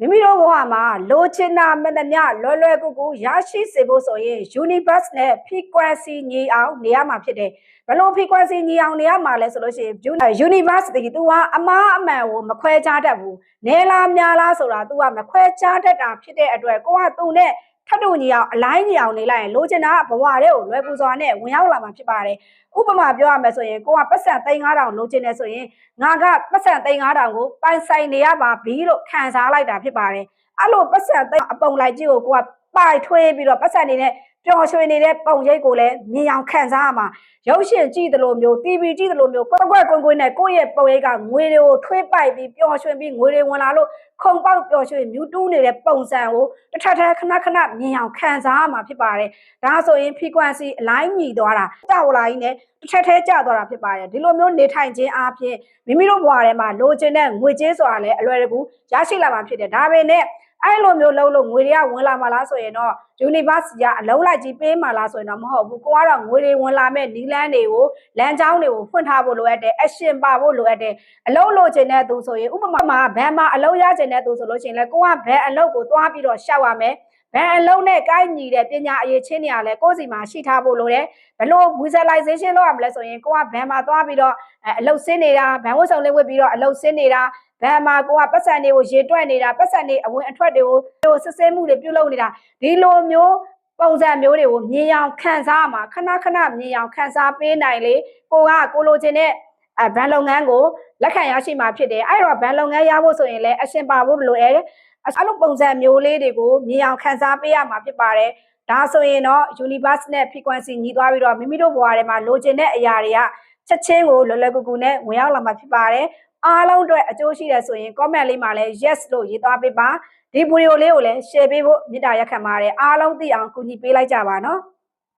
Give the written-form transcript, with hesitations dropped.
မိမိတို့ဘဝမှာလိုချင်တာမှန်သမျှလွယ်လွယ်ကူကူရရှိစေဖို့ဆိုရင် universe နဲ့ frequency ညီအောင်နေရမှာဖြစ်တယ်ဘလို့ frequency ညီအောင်နေရမှာလဲဆိုလို့ရှိရင် universe ဒီ तू ကအမားအမှန်ကိုမခွဲခြားတတ်ဘူးနဲလားများလားဆိုတာ तू ကမခွဲခြားတတ်တာဖြစ်တဲ့အတွက်ကိုက तू နဲ့ထပ်တူညီအောင်အလိုက်ညီအောင်နေလိုက်ရင်လိုချင်တာဘဝတွေကိုလွယ်ကူစွာနဲ့ဝင်ရောက်လာမှာဖြစ်ပါတယ်ဥပမာပြောရမယ်ဆိုရင်ကိုကပတ်စံ3,500လိုချင်တယ်ဆိုရင်ငါကပတ်စံ3,500ကိုပိုင်ဆိုင်နေရပါပြီလို့ခံစားလိုက်တာဖြစ်ပါတယ်အဲ့လိုပတ်စံအပုံလိုက်ကြီးကိုကပိုက်ထွေးပြီးတော့ပတ်စံနေနဲ့ပျော်ရွှင်နေတဲ့ပုံရိပ်ကိုလည်းမြင်အောင်ခံစားရမှာရုပ်ရှင်ကြည့်တယ်လို့မျိုး TV ကြည့်တယ်လို့မျိုးကွက်ကွက်ကွင်းကွင်းနဲ့ကိုယ့်ရဲ့ပုံရိပ်ကငွေတွေကိုထွေးပိုက်ပြီးပျော်ရွှင်ပြီးငွေတွေဝင်လာလို့ခုံပေါက်ပျော်ရွှင်မြူးတူးနေတဲ့ပုံစံကိုတစ်ထပ်ထပ်ခဏခဏမြင်အောင်ခံစားရမှာဖြစ်ပါတယ်ဒါဆိုရင် frequency အလိုက်ညီသွားတာကြောက်လာကြီးနဲ့တစ်ထပ်ထဲကျသွားတာဖြစ်ပါတယ်ဒီလိုမျိုးနေထိုင်ခြင်းအပြင်မိမိတို့ဘဝထဲမှာလိုချင်တဲ့ငွေကြေးဆိုတာလည်းအလွယ်တကူရရှိလာမှာဖြစ်တယ်ဒါပေမဲ့အဲ့လိုမျိုးလုံးလို့ငွေတွေကဝင်လာမှာလားဆိုရင်တော့ universe ကအလုံးလိုက်ကြီးပေးမှာလားဆိုရင်တော့မဟုတ်ဘူးကိုကတော့ငွေတွေဝင်လာမဲ့နီလန်းတွေကိုလမ်းကြောင်းတွေကိုဖွင့်ထားဖို့လိုအပ်တယ် action ပါဖို့လိုအပ်တယ်အလုံးလိုချင်တဲ့သူဆိုရင်ဥပမာမှာဘန်မှာအလုံးရချင်တဲ့သူဆိုလို့ရှိရင်လည်းကိုကဘန်အလုံးကိုသွားပြီးတော့ရှောက်ရမယ်ဘန်အလုံးနဲ့ကိုက်ညီတဲ့ပညာအရေးချင်းတွေကလည်းကိုယ့်စီမှာရှိထားဖို့လိုတယ်ဘလို့ visualization လုပ်ရမလဲဆိုရင်ကိုကဘန်မှာသွားပြီးတော့အလုံးစင်းနေတာဘန်ဝတ်ဆောင်လေးဝတ်ပြီးတော့အလုံးစင်းနေတာဘန်မှာကိုကပတ်စံတွေကိုရေတွက်နေတာပတ်စံတွေအဝင်အထွက်တွေကိုစစ်ဆေးမှုတွေပြုလုပ်နေတာဒီလိုမျိုးပုံစံမျိုးတွေကိုမြင်အောင်ခံစားရမှာခဏခဏမြင်အောင်ခံစားပေးနိုင်လေကိုလိုချင်တဲ့ဘန်လုပ်ငန်းကိုလက်ခံရရှိမှာဖြစ်တယ်အဲ့တော့ဘန်လုပ်ငန်းရဖို့ဆိုရင်လည်းအရှင်ပါဖို့လိုတယ်အဲ့လိုပုံစံမျိုးလေးတွေကိုမြင်အောင်ခံစားပေးရမှာဖြစ်ပါတယ်ဒါဆိုရင်တော့ universe နဲ့ frequency ညီသွားပြီးတော့မိမိတို့ဘဝထဲမှာလိုချင်တဲ့အရာတွေကချက်ချင်းကိုလွယ်လွယ်ကူကူနဲ့ဝင်ရောက်လာမှာဖြစ်ပါတယ်အားလုံးအတွက်အကျိုးရှိတယ်ဆိုရင် comment လေးမှာလည်း yes လို့ရေးသွားပေးပါဒီဗီဒီယိုလေးကိုလည်း share ပေးဖို့မေတ္တာရက်ခံပါတယ်အားလုံးသိအောင်ကူညီပေးလိုက်ကြပါနော်